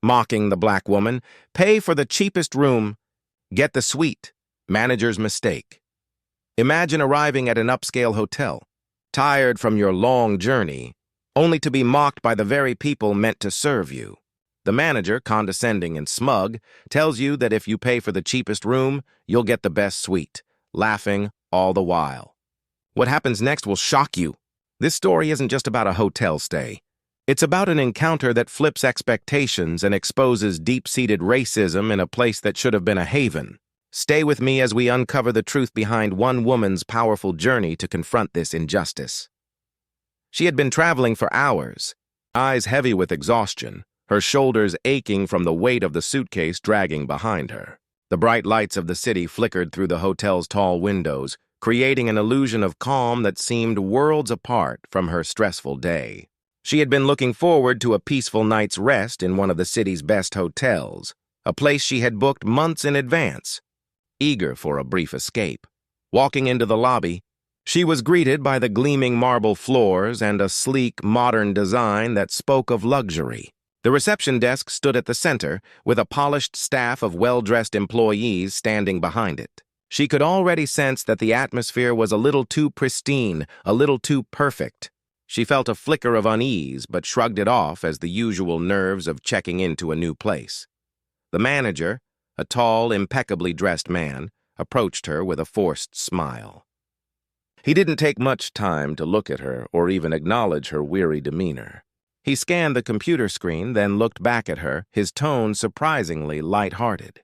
mocking the black woman. Pay for the cheapest room. Get the suite. Manager's mistake. Imagine arriving at an upscale hotel, tired from your long journey, only to be mocked by the very people meant to serve you. The manager, condescending and smug, tells you that if you pay for the cheapest room, you'll get the best suite, laughing all the while. What happens next will shock you. This story isn't just about a hotel stay. It's about an encounter that flips expectations and exposes deep-seated racism in a place that should have been a haven. Stay with me as we uncover the truth behind one woman's powerful journey to confront this injustice. She had been traveling for hours, eyes heavy with exhaustion, her shoulders aching from the weight of the suitcase dragging behind her. The bright lights of the city flickered through the hotel's tall windows, creating an illusion of calm that seemed worlds apart from her stressful day. She had been looking forward to a peaceful night's rest in one of the city's best hotels, a place she had booked months in advance, eager for a brief escape. Walking into the lobby, she was greeted by the gleaming marble floors and a sleek, modern design that spoke of luxury. The reception desk stood at the center, with a polished staff of well-dressed employees standing behind it. She could already sense that the atmosphere was a little too pristine, a little too perfect. She felt a flicker of unease, but shrugged it off as the usual nerves of checking into a new place. The manager, a tall, impeccably dressed man, approached her with a forced smile. He didn't take much time to look at her or even acknowledge her weary demeanor. He scanned the computer screen, then looked back at her, his tone surprisingly light-hearted.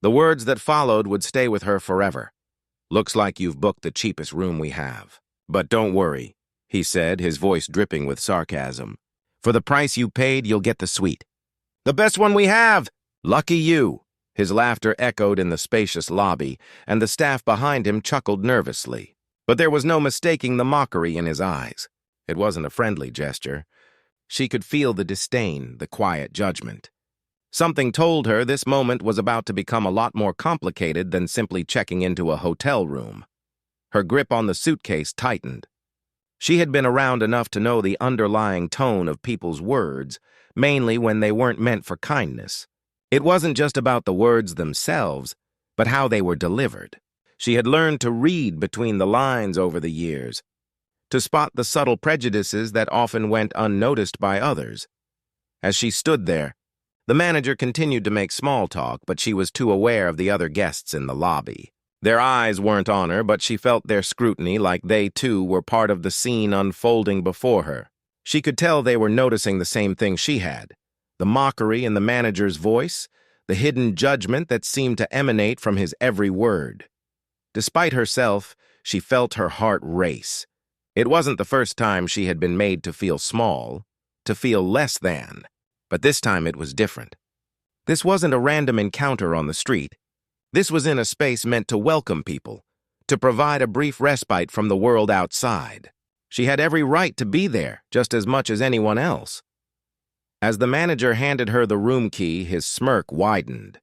The words that followed would stay with her forever. "Looks like you've booked the cheapest room we have. But don't worry," he said, his voice dripping with sarcasm. "For the price you paid, you'll get the suite." "The best one we have! Lucky you!" His laughter echoed in the spacious lobby, and the staff behind him chuckled nervously. But there was no mistaking the mockery in his eyes. It wasn't a friendly gesture. She could feel the disdain, the quiet judgment. Something told her this moment was about to become a lot more complicated than simply checking into a hotel room. Her grip on the suitcase tightened. She had been around enough to know the underlying tone of people's words, mainly when they weren't meant for kindness. It wasn't just about the words themselves, but how they were delivered. She had learned to read between the lines over the years, to spot the subtle prejudices that often went unnoticed by others. As she stood there, the manager continued to make small talk, but she was too aware of the other guests in the lobby. Their eyes weren't on her, but she felt their scrutiny like they, too, were part of the scene unfolding before her. She could tell they were noticing the same thing she had. The mockery in the manager's voice, the hidden judgment that seemed to emanate from his every word. Despite herself, she felt her heart race. It wasn't the first time she had been made to feel small, to feel less than. But this time it was different. This wasn't a random encounter on the street. This was in a space meant to welcome people, to provide a brief respite from the world outside. She had every right to be there, just as much as anyone else. As the manager handed her the room key, his smirk widened.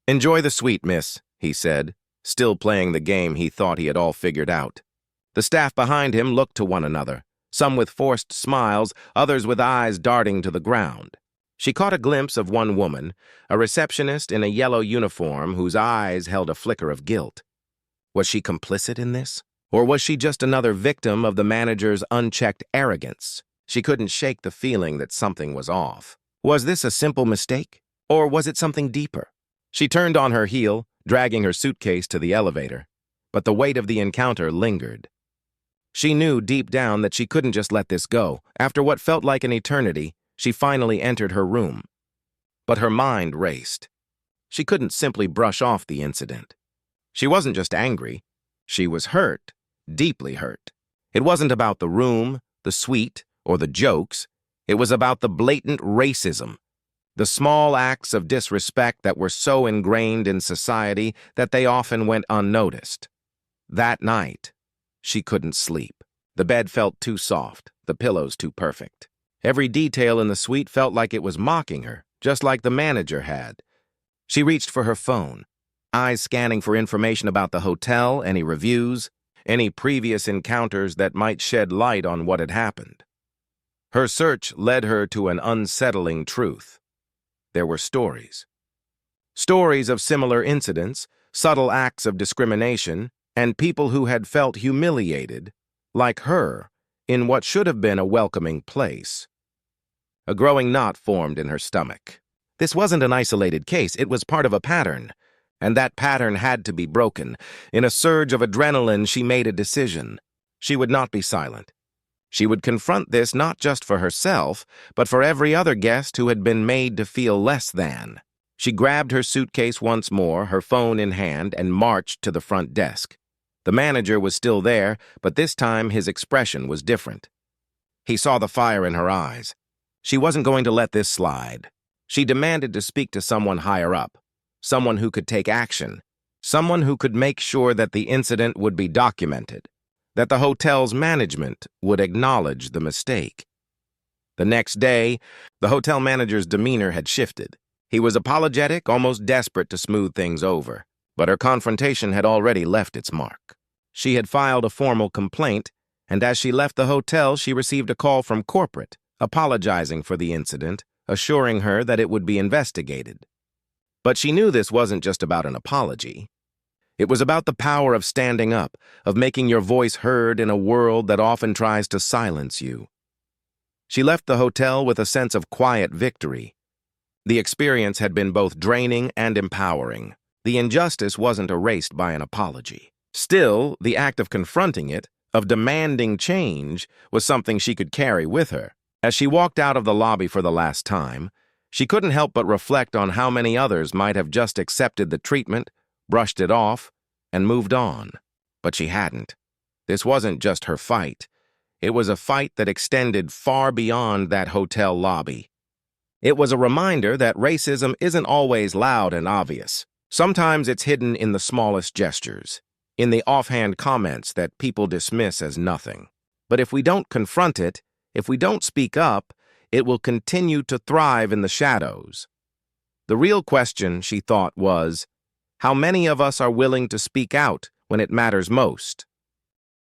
"Enjoy the suite, miss," he said, still playing the game he thought he had all figured out. The staff behind him looked to one another, some with forced smiles, others with eyes darting to the ground. She caught a glimpse of one woman, a receptionist in a yellow uniform whose eyes held a flicker of guilt. Was she complicit in this? Or was she just another victim of the manager's unchecked arrogance? She couldn't shake the feeling that something was off. Was this a simple mistake? Or was it something deeper? She turned on her heel, dragging her suitcase to the elevator. But the weight of the encounter lingered. She knew deep down that she couldn't just let this go. After what felt like an eternity, she finally entered her room. But her mind raced. She couldn't simply brush off the incident. She wasn't just angry. She was hurt, deeply hurt. It wasn't about the room, the suite, or the jokes. It was about the blatant racism, the small acts of disrespect that were so ingrained in society that they often went unnoticed. That night, she couldn't sleep. The bed felt too soft, the pillows too perfect. Every detail in the suite felt like it was mocking her, just like the manager had. She reached for her phone, eyes scanning for information about the hotel, any reviews, any previous encounters that might shed light on what had happened. Her search led her to an unsettling truth. There were stories. Stories of similar incidents, subtle acts of discrimination, and people who had felt humiliated, like her, in what should have been a welcoming place. A growing knot formed in her stomach. This wasn't an isolated case, it was part of a pattern, and that pattern had to be broken. In a surge of adrenaline, she made a decision. She would not be silent. She would confront this not just for herself, but for every other guest who had been made to feel less than. She grabbed her suitcase once more, her phone in hand, and marched to the front desk. The manager was still there, but this time his expression was different. He saw the fire in her eyes. She wasn't going to let this slide. She demanded to speak to someone higher up, someone who could take action, someone who could make sure that the incident would be documented, that the hotel's management would acknowledge the mistake. The next day, the hotel manager's demeanor had shifted. He was apologetic, almost desperate to smooth things over, but her confrontation had already left its mark. She had filed a formal complaint, and as she left the hotel, she received a call from corporate, apologizing for the incident, assuring her that it would be investigated. But she knew this wasn't just about an apology. It was about the power of standing up, of making your voice heard in a world that often tries to silence you. She left the hotel with a sense of quiet victory. The experience had been both draining and empowering. The injustice wasn't erased by an apology. Still, the act of confronting it, of demanding change, was something she could carry with her. As she walked out of the lobby for the last time, she couldn't help but reflect on how many others might have just accepted the treatment, brushed it off, and moved on. But she hadn't. This wasn't just her fight. It was a fight that extended far beyond that hotel lobby. It was a reminder that racism isn't always loud and obvious. Sometimes it's hidden in the smallest gestures, in the offhand comments that people dismiss as nothing. But if we don't confront it, if we don't speak up, it will continue to thrive in the shadows. The real question, she thought, was, how many of us are willing to speak out when it matters most?